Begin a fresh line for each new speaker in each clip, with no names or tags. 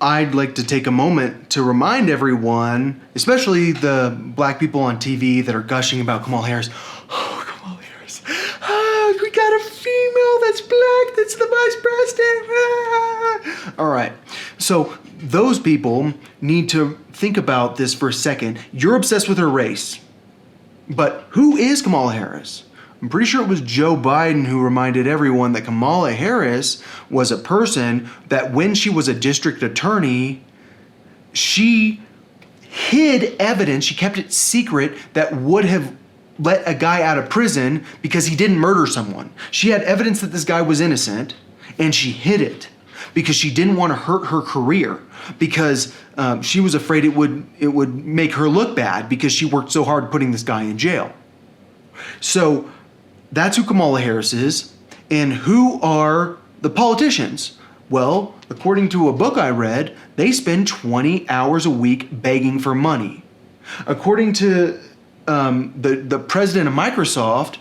I'd like to take a moment to remind everyone, especially the black people on TV that are gushing about Kamala Harris. Oh, Kamala Harris. Oh, we got a female that's black that's the vice president. Ah. All right. So those people need to think about this for a second. You're obsessed with her race. But who is Kamala Harris? I'm pretty sure it was Joe Biden who reminded everyone that Kamala Harris was a person that when she was a district attorney, she hid evidence, she kept it secret that would have let a guy out of prison because he didn't murder someone. She had evidence that this guy was innocent and she hid it because she didn't want to hurt her career, because she was afraid it would make her look bad because she worked so hard putting this guy in jail. So that's who Kamala Harris is. And who are the politicians? Well, according to a book I read, they spend 20 hours a week begging for money. According to the president of Microsoft,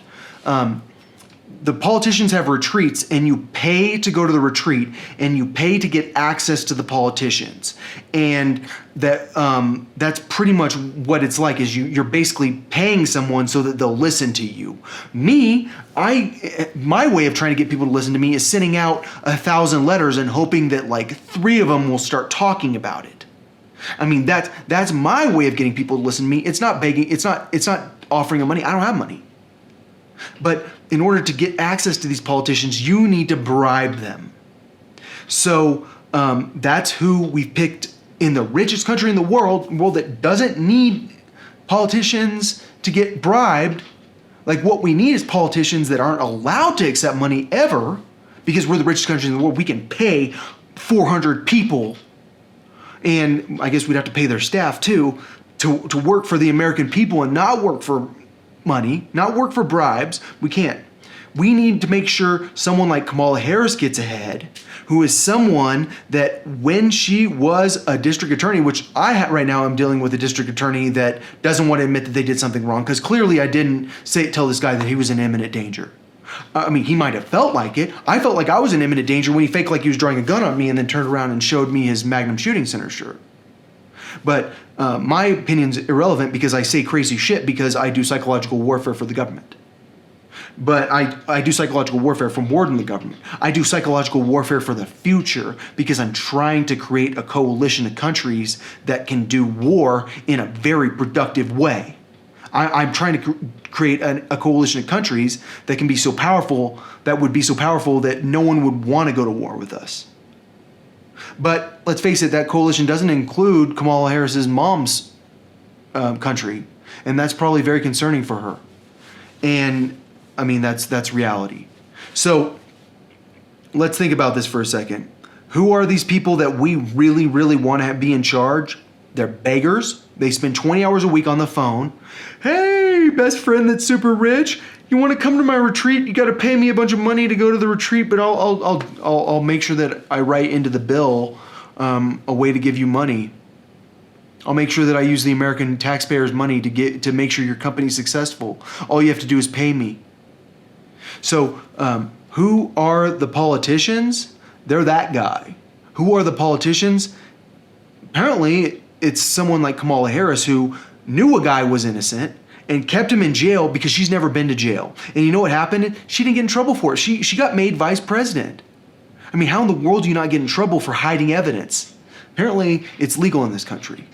the politicians have retreats, and you pay to go to the retreat, and you pay to get access to the politicians. And that's pretty much what it's like, is you're basically paying someone so that they'll listen to you. My way of trying to get people to listen to me is sending out 1,000 letters and hoping that like 3 of them will start talking about it. I mean, that's my way of getting people to listen to me. It's not begging. It's not offering them money. I don't have money. But in order to get access to these politicians, you need to bribe them. So that's who we've picked in the richest country in the world that doesn't need politicians to get bribed. Like, what we need is politicians that aren't allowed to accept money ever, because we're the richest country in the world. We can pay 400 people, and I guess we'd have to pay their staff too, to work for the American people and not work for money, not work for bribes. We can't. We need to make sure someone like Kamala Harris gets ahead, who is someone that when she was a district attorney, which right now I'm dealing with a district attorney that doesn't want to admit that they did something wrong, because clearly I didn't tell this guy that he was in imminent danger. I mean, he might have felt like it. I felt like I was in imminent danger when he faked like he was drawing a gun on me and then turned around and showed me his Magnum Shooting Center shirt. But my opinion's irrelevant because I say crazy shit because I do psychological warfare for the government. But I do psychological warfare for more than the government. I do psychological warfare for the future because I'm trying to create a coalition of countries that can do war in a very productive way. I'm trying to create a coalition of countries that can be so powerful, that no one would want to go to war with us. But let's face it, that coalition doesn't include Kamala Harris's mom's country, and that's probably very concerning for her. And I mean, that's reality. So let's think about this for a second. Who are these people that we really, really want to be in charge? They're beggars. They spend 20 hours a week on the phone. Hey, best friend that's super rich, you want to come to my retreat? You got to pay me a bunch of money to go to the retreat, but I'll make sure that I write into the bill a way to give you money. I'll make sure that I use the American taxpayers' money to make sure your company's successful. All you have to do is pay me. So who are the politicians? They're that guy. Who are the politicians? Apparently, it's someone like Kamala Harris who knew a guy was innocent and kept him in jail because she's never been to jail. And you know what happened? She didn't get in trouble for it. She got made vice president. I mean, how in the world do you not get in trouble for hiding evidence? Apparently, it's legal in this country.